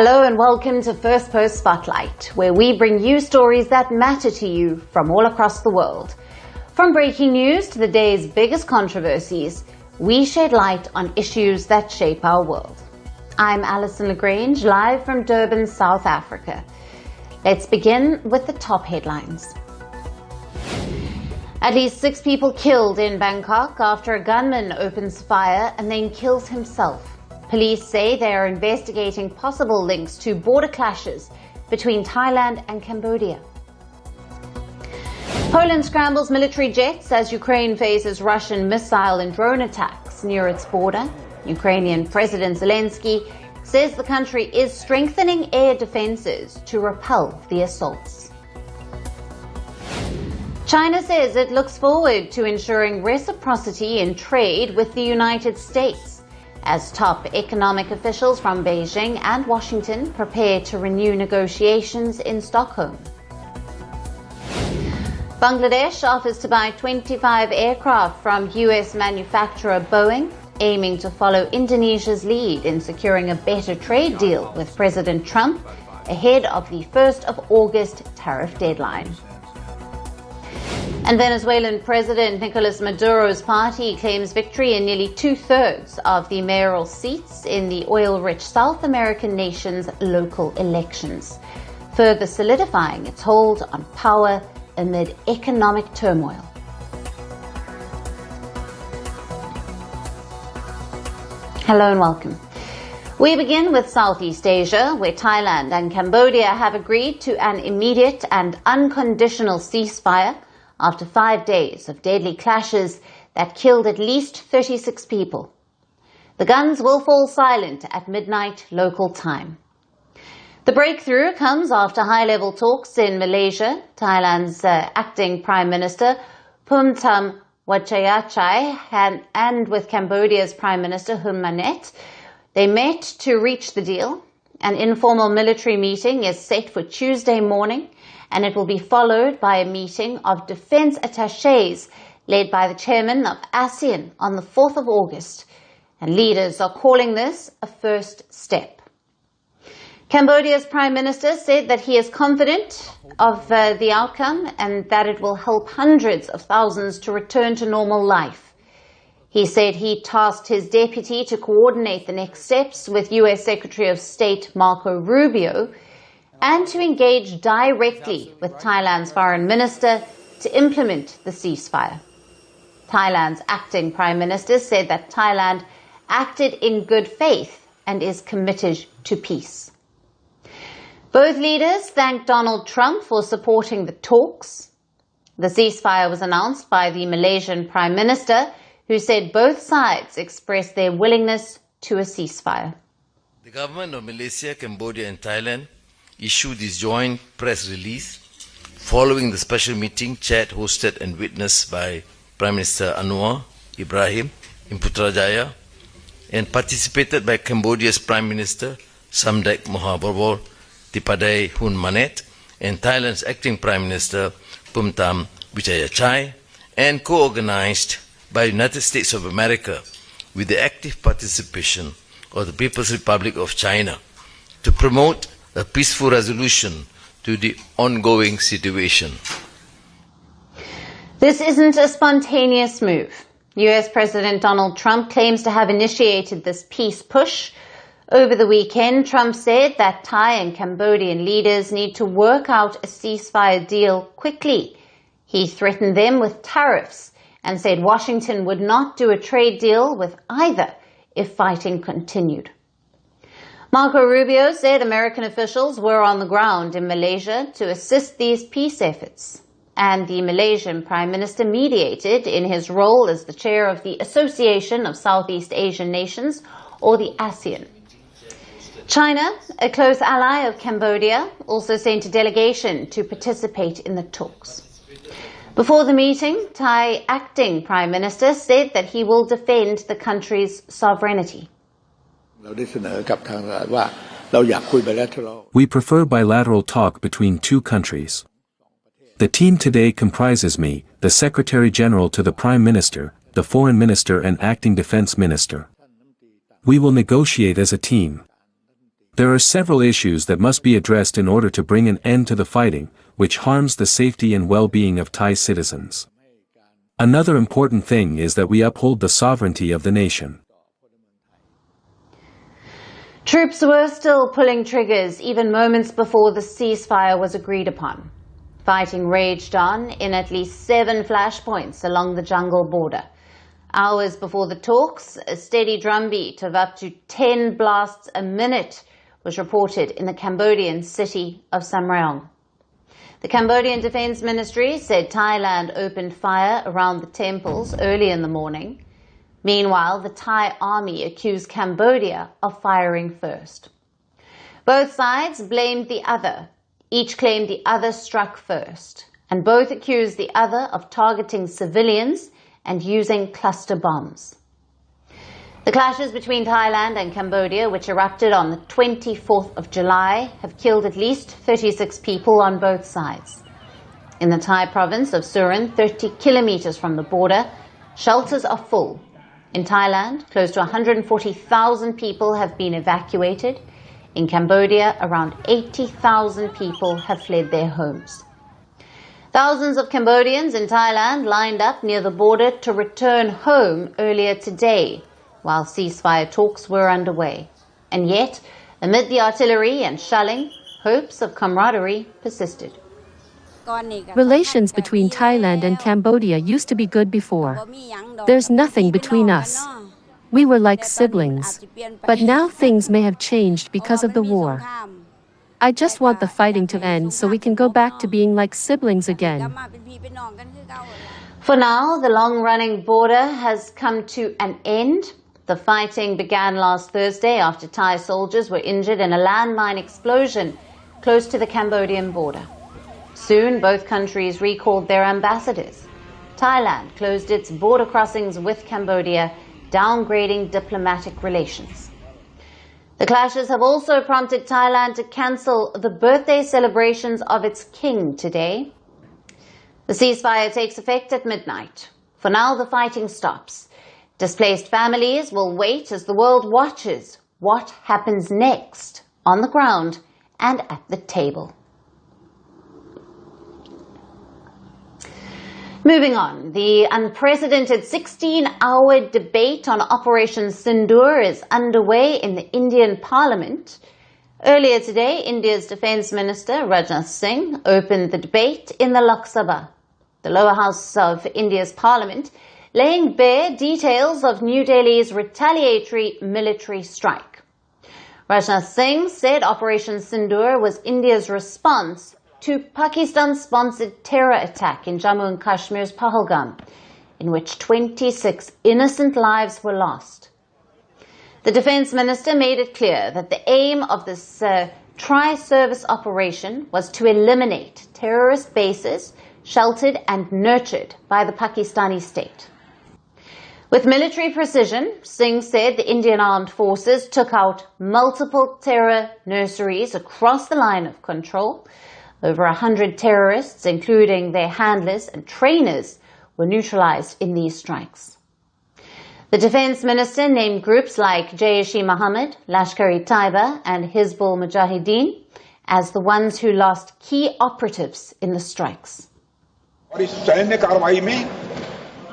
Hello and welcome to Firstpost Spotlight, where we bring you stories that matter to you from all across the world. From breaking news to the day's biggest controversies, we shed light on issues that shape our world. I'm Alison Lagrange, live from Durban, South Africa. Let's begin with the top headlines. At least 6 people killed in Bangkok after a gunman opens fire and then kills himself. Police say they are investigating possible links to border clashes between Thailand and Cambodia. Poland scrambles military jets as Ukraine faces Russian missile and drone attacks near its border. Ukrainian President Zelensky says the country is strengthening air defenses to repel the assaults. China says it looks forward to ensuring reciprocity in trade with the United States, as top economic officials from Beijing and Washington prepare to renew negotiations in Stockholm. Bangladesh offers to buy 25 aircraft from US manufacturer Boeing, aiming to follow Indonesia's lead in securing a better trade deal with President Trump ahead of the 1st of August tariff deadline. And Venezuelan President Nicolas Maduro's party claims victory in nearly 2/3 of the mayoral seats in the oil-rich South American nation's local elections, further solidifying its hold on power amid economic turmoil. Hello and welcome. We begin with Southeast Asia, where Thailand and Cambodia have agreed to an immediate and unconditional ceasefire after 5 days of deadly clashes that killed at least 36 people. The guns will fall silent at midnight local time. The breakthrough comes after high-level talks in Malaysia. Thailand's acting Prime Minister Phumtham Wechayachai and with Cambodia's Prime Minister Hun Manet. They met to reach the deal. An informal military meeting is set for Tuesday morning, and it will be followed by a meeting of defense attachés led by the chairman of ASEAN on the 4th of August, and leaders are calling this a first step. Cambodia's Prime Minister said that he is confident of the outcome and that it will help hundreds of thousands to return to normal life. He said he tasked his deputy to coordinate the next steps with US Secretary of State Marco Rubio and to engage directly with Thailand's foreign minister to implement the ceasefire. Thailand's acting Prime Minister said that Thailand acted in good faith and is committed to peace. Both leaders thanked Donald Trump for supporting the talks. The ceasefire was announced by the Malaysian Prime Minister, who said both sides expressed their willingness to a ceasefire. The government of Malaysia, Cambodia and Thailand issued this joint press release following the special meeting chaired, hosted and witnessed by Prime Minister Anwar Ibrahim in Putrajaya and participated by Cambodia's Prime Minister Samdech Mahaborbor Dipadai Hun Manet and Thailand's acting Prime Minister Phumtham Wechayachai, and co-organized by the United States of America with the active participation of the People's Republic of China to promote a peaceful resolution to the ongoing situation. This isn't a spontaneous move. US President Donald Trump claims to have initiated this peace push. Over the weekend, Trump said that Thai and Cambodian leaders need to work out a ceasefire deal quickly. He threatened them with tariffs and said Washington would not do a trade deal with either if fighting continued. Marco Rubio said American officials were on the ground in Malaysia to assist these peace efforts, and the Malaysian Prime Minister mediated in his role as the chair of the Association of Southeast Asian Nations, or the ASEAN. China, a close ally of Cambodia, also sent a delegation to participate in the talks. Before the meeting, Thai acting Prime Minister said that he will defend the country's sovereignty. We prefer bilateral talk between two countries. The team today comprises me, the Secretary General to the Prime Minister, the Foreign Minister and Acting Defense Minister. We will negotiate as a team. There are several issues that must be addressed in order to bring an end to the fighting, which harms the safety and well-being of Thai citizens. Another important thing is that we uphold the sovereignty of the nation. Troops were still pulling triggers even moments before the ceasefire was agreed upon. Fighting raged on in at least 7 flashpoints along the jungle border. Hours before the talks, a steady drumbeat of up to 10 blasts a minute was reported in the Cambodian city of Sam Rayong. The Cambodian Defense Ministry said Thailand opened fire around the temples early in the morning. Meanwhile, the Thai army accused Cambodia of firing first. Both sides blamed the other. Each claimed the other struck first, and both accused the other of targeting civilians and using cluster bombs. The clashes between Thailand and Cambodia, which erupted on the 24th of July, have killed at least 36 people on both sides. In the Thai province of Surin, 30 kilometers from the border, shelters are full. In Thailand, close to 140,000 people have been evacuated. In Cambodia, around 80,000 people have fled their homes. Thousands of Cambodians in Thailand lined up near the border to return home earlier today, while ceasefire talks were underway. And yet, amid the artillery and shelling, hopes of camaraderie persisted. Relations between Thailand and Cambodia used to be good before. There's nothing between us. We were like siblings. But now things may have changed because of the war. I just want the fighting to end so we can go back to being like siblings again. For now, the long-running border has come to an end. The fighting began last Thursday after Thai soldiers were injured in a landmine explosion close to the Cambodian border. Soon, both countries recalled their ambassadors. Thailand closed its border crossings with Cambodia, downgrading diplomatic relations. The clashes have also prompted Thailand to cancel the birthday celebrations of its king today. The ceasefire takes effect at midnight. For now, the fighting stops. Displaced families will wait as the world watches what happens next on the ground and at the table. Moving on, the unprecedented 16-hour debate on Operation Sindoor is underway in the Indian Parliament. Earlier today, India's Defence Minister Rajnath Singh opened the debate in the Lok Sabha, the lower house of India's Parliament, laying bare details of New Delhi's retaliatory military strike. Rajnath Singh said Operation Sindoor was India's response to Pakistan-sponsored terror attack in Jammu and Kashmir's Pahalgam, in which 26 innocent lives were lost. The Defence Minister made it clear that the aim of this tri-service operation was to eliminate terrorist bases sheltered and nurtured by the Pakistani state. With military precision, Singh said the Indian armed forces took out multiple terror nurseries across the line of control. Over 100 terrorists, including their handlers and trainers, were neutralized in these strikes. The Defence Minister named groups like Jaish-e-Mohammed, Lashkar-e-Taiba and Hizbul Mujahideen as the ones who lost key operatives in the strikes. और इस सैन्य कार्रवाई में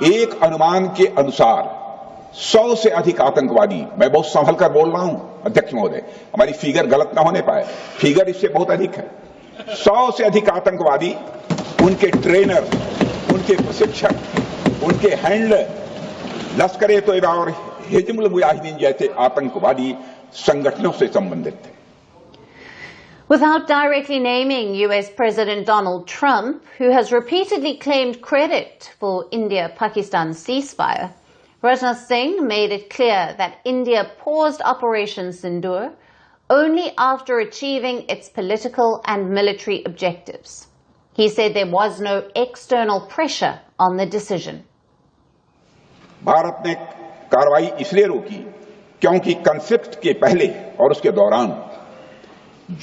एक अनुमान के अनुसार 100 से अधिक आतंकवादी, मैं बहुत संभल कर बोल रहा हूं अध्यक्ष महोदय, हमारी फिगर गलत ना होने पाए, फिगर इससे बहुत अधिक है, 100 से अधिक आतंकवादी, उनके ट्रेनर, उनके प्रशिक्षक, उनके हैंडलर, लश्कर-ए-तोयबा और हिजबुल मुजाहिदीन जैसे आतंकवादी संगठनों से संबंधित थे. Without directly naming US President Donald Trump, who has repeatedly claimed credit for India-Pakistan ceasefire, Rajnath Singh made it clear that India paused Operation Sindoor only after achieving its political and military objectives. He said there was no external pressure on the decision. Bharat ने कार्रवाई इसलिए रोकी क्योंकि conflict के पहले और उसके दौरान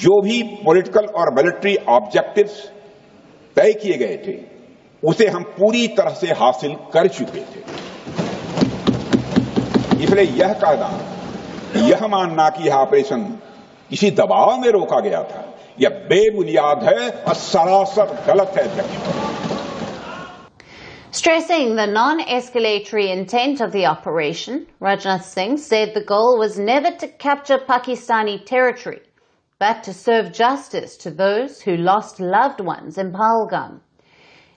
जो भी पॉलिटिकल और मिलिट्री ऑब्जेक्टिव्स तय किए गए थे उसे हम पूरी तरह से हासिल कर चुके थे. इसलिए यह कहना, यह मानना कि यह ऑपरेशन इसी दबाव में रोका गया था, यह बेबुनियाद है और सरासर गलत है अध्यक्ष। Stressing the non-escalatory intent of the operation, Rajnath Singh said the goal was never to capture Pakistani territory, but to serve justice to those who lost loved ones in Pahalgam.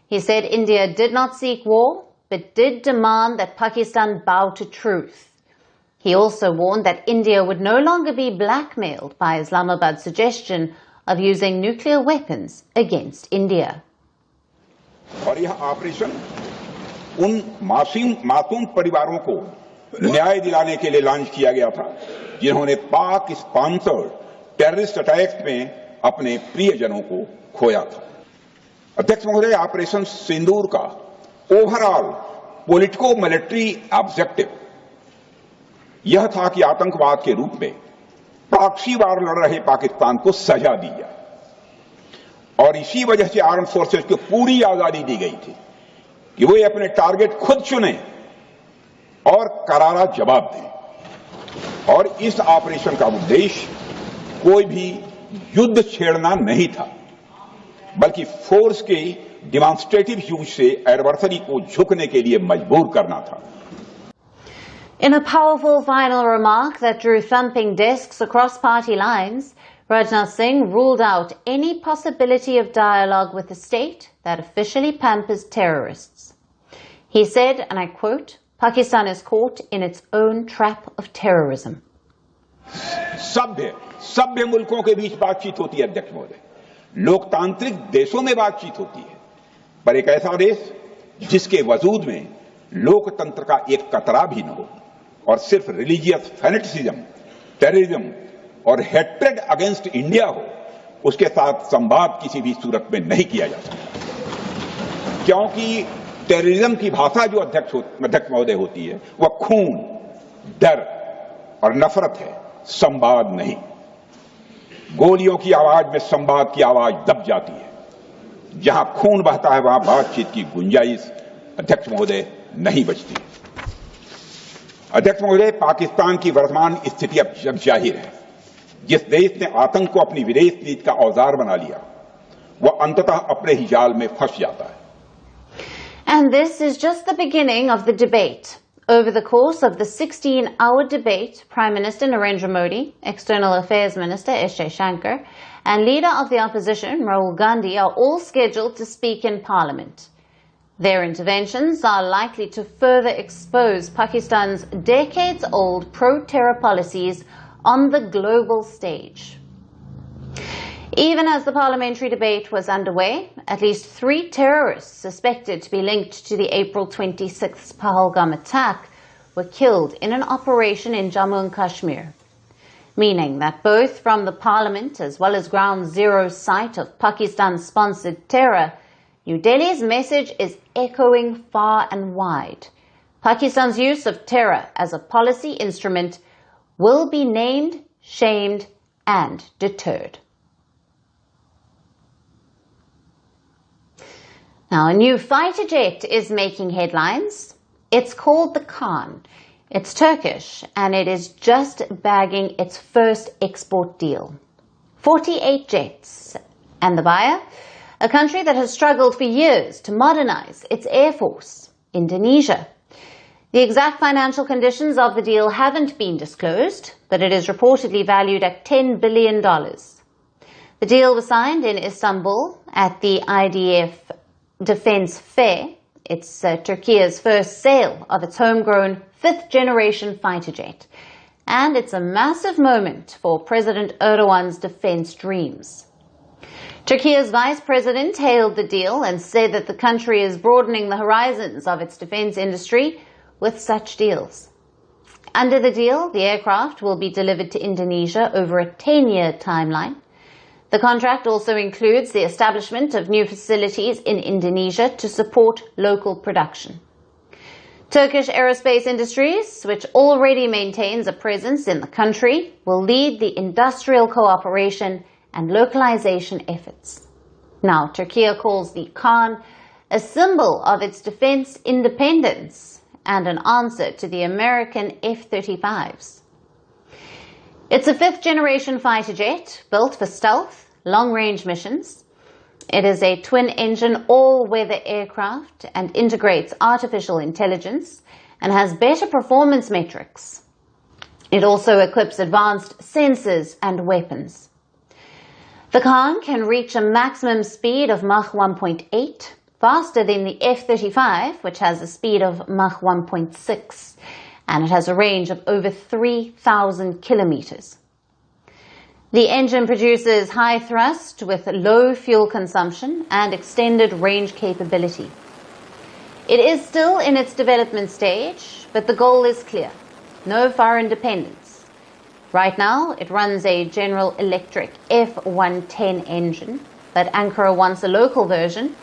He said India did not seek war, but did demand that Pakistan bow to truth. He also warned that India would no longer be blackmailed by Islamabad's suggestion of using nuclear weapons against India. और यह operation उन मासूम परिवारों को न्याय दिलाने के लिए लॉन्च किया गया था जिन्होंने पाक स्पॉन्सर्ड टेररिस्ट अटैक्स में अपने प्रियजनों को खोया था। अध्यक्ष महोदय, ऑपरेशन सिंदूर का ओवरऑल पॉलिटिको मिलिट्री ऑब्जेक्टिव यह था कि आतंकवाद के रूप में प्रॉक्सी वार लड़ रहे पाकिस्तान को सजा दी जाए, और इसी वजह से आर्म फोर्सेज को पूरी आजादी दी गई थी कि वे अपने टारगेट खुद चुने और करारा जवाब दें। और इस ऑपरेशन का उद्देश्य कोई भी युद्ध छेड़ना नहीं था, बल्कि फोर्स के डिमॉन्स्ट्रेटिव यूज से एडवर्सरी को झुकने के लिए मजबूर करना था। In a powerful final remark that drew thumping desks across party lines, Rajnath Singh ruled out any possibility of dialogue with the state that officially pampers terrorists. He said, and I quote, Pakistan is caught in its own trap of terrorism. सभ्य मुल्कों के बीच बातचीत होती है अध्यक्ष महोदय, लोकतांत्रिक देशों में बातचीत होती है, पर एक ऐसा देश जिसके वजूद में लोकतंत्र का एक कतरा भी न हो और सिर्फ रिलीजियस फैनेटिसिज्म, टेररिज्म और हेट्रेड अगेंस्ट इंडिया हो, उसके साथ संवाद किसी भी सूरत में नहीं किया जा सकता। क्योंकि टेररिज्म की भाषा जो अध्यक्ष महोदय होती है वह खून, डर और नफरत है, संवाद नहीं। गोलियों की आवाज में संवाद की आवाज दब जाती है। जहां खून बहता है वहां बातचीत की गुंजाइश अध्यक्ष महोदय नहीं बचती। अध्यक्ष महोदय, पाकिस्तान की वर्तमान स्थिति अब जग जाहिर है। जिस देश ने आतंक को अपनी विदेश नीति का औजार बना लिया, वह अंततः अपने ही जाल में फंस जाता है। And this is just the beginning of the debate. Over the course of the 16-hour debate, Prime Minister Narendra Modi, External Affairs Minister S. Jaishankar, and Leader of the Opposition Rahul Gandhi are all scheduled to speak in Parliament. Their interventions are likely to further expose Pakistan's decades-old pro-terror policies on the global stage. Even as the parliamentary debate was underway, at least 3 terrorists suspected to be linked to the April 26th Pahalgam attack were killed in an operation in Jammu and Kashmir, meaning that both from the parliament as well as ground zero site of Pakistan-sponsored terror, New Delhi's message is echoing far and wide. Pakistan's use of terror as a policy instrument will be named, shamed, and deterred. Now, a new fighter jet is making headlines. It's called the KAAN. It's Turkish, and it is just bagging its first export deal. 48 jets. And the buyer? A country that has struggled for years to modernize its air force, Indonesia. The exact financial conditions of the deal haven't been disclosed, but it is reportedly valued at $10 billion. The deal was signed in Istanbul at the IDF Defense Fair. It's Turkey's first sale of its homegrown 5th-generation fighter jet. And it's a massive moment for President Erdogan's defense dreams. Turkey's vice president hailed the deal and said that the country is broadening the horizons of its defense industry with such deals. Under the deal, the aircraft will be delivered to Indonesia over a 10-year timeline. The contract also includes the establishment of new facilities in Indonesia to support local production. Turkish Aerospace Industries, which already maintains a presence in the country, will lead the industrial cooperation and localization efforts. Now, Turkey calls the KAAN a symbol of its defense independence and an answer to the American F-35s. It's a fifth-generation fighter jet built for stealth, long-range missions. It is a twin-engine, all-weather aircraft and integrates artificial intelligence and has better performance metrics. It also equips advanced sensors and weapons. The KAAN can reach a maximum speed of Mach 1.8, faster than the F-35, which has a speed of Mach 1.6, and it has a range of over 3,000 kilometers. The engine produces high thrust with low fuel consumption and extended range capability. It is still in its development stage, but the goal is clear: no foreign dependence. Right now, it runs a General Electric F-110 engine, but Ankara wants a local version,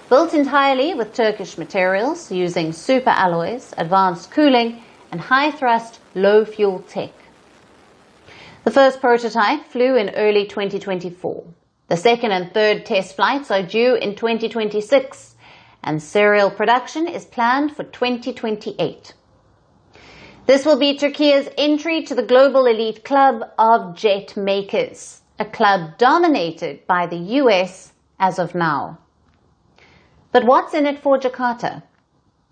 built entirely with Turkish materials, using super alloys, advanced cooling, and high-thrust, low-fuel tech. The first prototype flew in early 2024. The second and third test flights are due in 2026, and serial production is planned for 2028. This will be Turkey's entry to the global elite club of jet makers, a club dominated by the US as of now. But what's in it for Jakarta?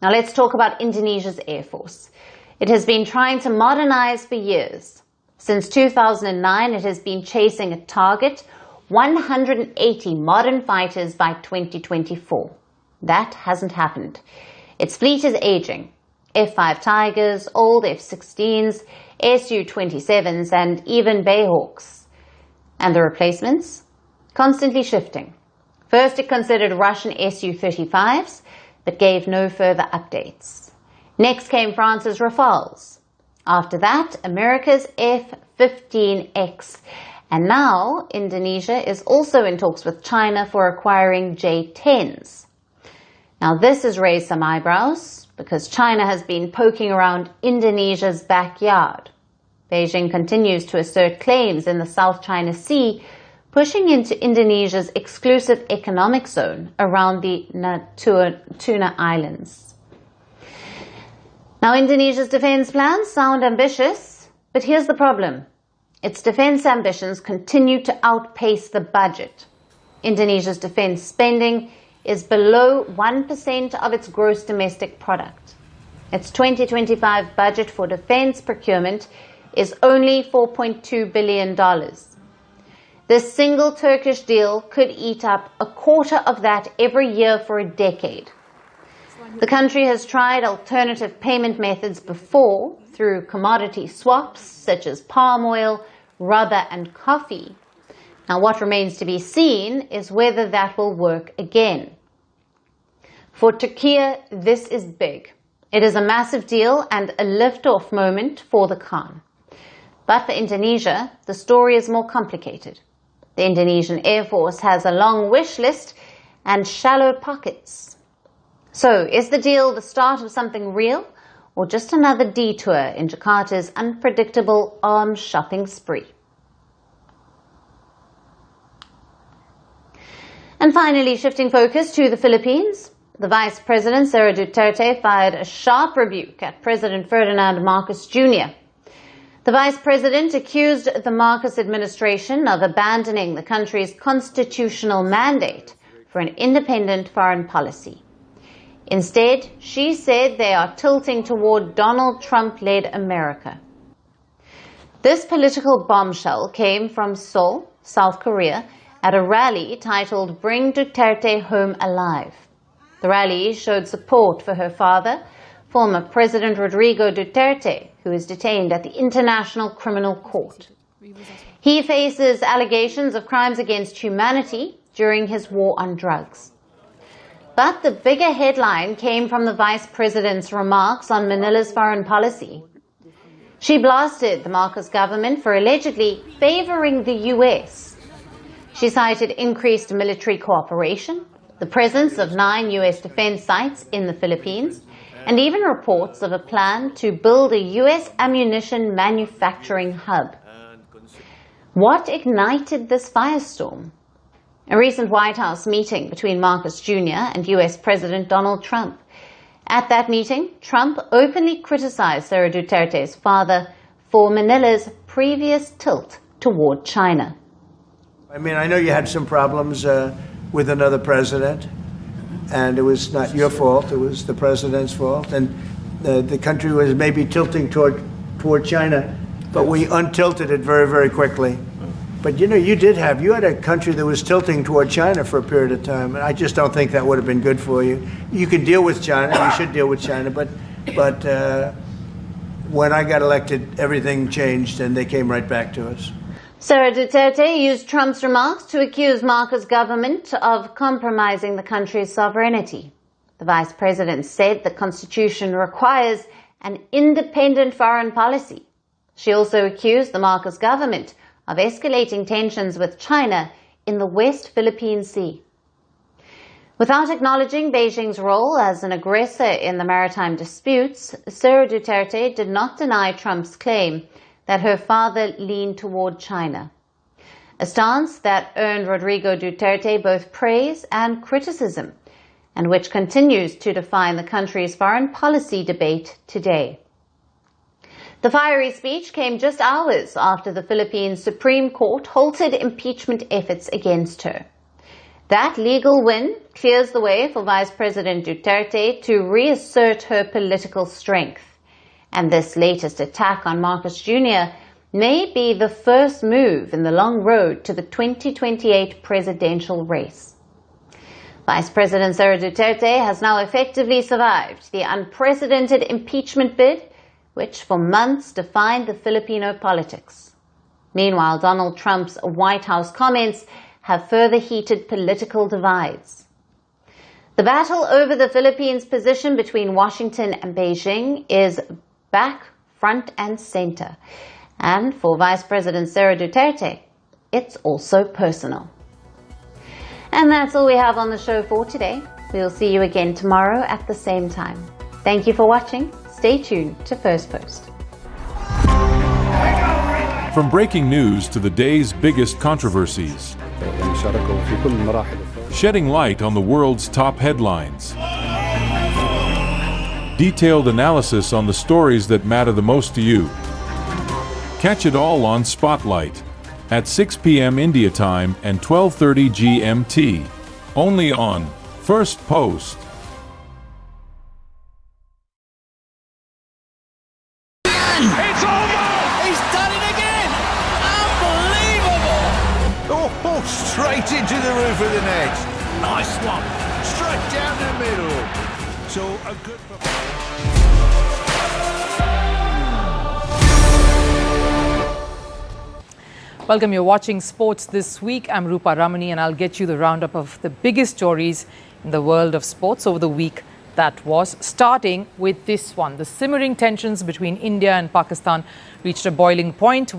Now let's talk about Indonesia's Air Force. It has been trying to modernize for years. Since 2009, it has been chasing a target: 180 modern fighters by 2024. That hasn't happened. Its fleet is aging. F-5 Tigers, old F-16s, Su-27s, and even Bayhawks. And the replacements? Constantly shifting. First, it considered Russian Su-35s, but gave no further updates. Next came France's Rafales. After that, America's F-15X. And now, Indonesia is also in talks with China for acquiring J-10s. Now, this has raised some eyebrows, because China has been poking around Indonesia's backyard. Beijing continues to assert claims in the South China Sea, pushing into Indonesia's exclusive economic zone around the Natuna Islands. Now, Indonesia's defense plans sound ambitious, but here's the problem. Its defense ambitions continue to outpace the budget. Indonesia's defense spending is below 1% of its gross domestic product. Its 2025 budget for defense procurement is only $4.2 billion. This single Turkish deal could eat up a quarter of that every year for a decade. The country has tried alternative payment methods before through commodity swaps such as palm oil, rubber, and coffee. Now, what remains to be seen is whether that will work again. For Turkey, this is big. It is a massive deal and a lift-off moment for the KAAN. But for Indonesia, the story is more complicated. The Indonesian Air Force has a long wish list and shallow pockets. So, is the deal the start of something real, or just another detour in Jakarta's unpredictable arms shopping spree? And finally, shifting focus to the Philippines, the Vice President, Sara Duterte, fired a sharp rebuke at President Ferdinand Marcos Jr. The Vice President accused the Marcos administration of abandoning the country's constitutional mandate for an independent foreign policy. Instead, she said they are tilting toward Donald Trump-led America. This political bombshell came from Seoul, South Korea, at a rally titled "Bring Duterte Home Alive." The rally showed support for her father, former President Rodrigo Duterte, who is detained at the International Criminal Court. He faces allegations of crimes against humanity during his war on drugs. But the bigger headline came from the Vice President's remarks on Manila's foreign policy. She blasted the Marcos government for allegedly favoring the US. She cited increased military cooperation, the presence of 9 US defense sites in the Philippines, and even reports of a plan to build a US ammunition manufacturing hub. What ignited this firestorm? A recent White House meeting between Marcos Jr. and US President Donald Trump. At that meeting, Trump openly criticized Sara Duterte's father for Manila's previous tilt toward China. I mean, I know you had some problems with another president, and it was not your fault, it was the president's fault, and the country was maybe tilting toward China, but we untilted it very, very quickly. But you know, you had a country that was tilting toward China for a period of time, and I just don't think that would have been good for you. You can deal with China, you should deal with China, but when I got elected, everything changed and they came right back to us. Sara Duterte used Trump's remarks to accuse Marcos' government of compromising the country's sovereignty. The vice president said the constitution requires an independent foreign policy. She also accused the Marcos government of escalating tensions with China in the West Philippine Sea. Without acknowledging Beijing's role as an aggressor in the maritime disputes, Sara Duterte did not deny Trump's claim that her father leaned toward China, a stance that earned Rodrigo Duterte both praise and criticism, and which continues to define the country's foreign policy debate today. The fiery speech came just hours after the Philippine Supreme Court halted impeachment efforts against her. That legal win clears the way for Vice President Duterte to reassert her political strength. And this latest attack on Marcos Jr. may be the first move in the long road to the 2028 presidential race. Vice President Sara Duterte has now effectively survived the unprecedented impeachment bid, which for months defined the Filipino politics. Meanwhile, Donald Trump's White House comments have further heated political divides. The battle over the Philippines' position between Washington and Beijing is back front and center. And for Vice President Sara Duterte, it's also personal. And that's all we have on the show for today. We'll see you again tomorrow at the same time. Thank you for watching. Stay tuned to Firstpost. From breaking news to the day's biggest controversies, shedding light on the world's top headlines, detailed analysis on the stories that matter the most to you. Catch it all on Spotlight at 6 p.m. India time and 12:30 GMT, only on Firstpost. It's over! He's done it again! Unbelievable! Oh, straight into the roof of the net. Nice one. Straight down the middle. So a good Welcome, you're watching Sports This Week. I'm Rupa Ramani and I'll get you the roundup of the biggest stories in the world of sports over the week that was, starting with this one. The simmering tensions between India and Pakistan reached a boiling point when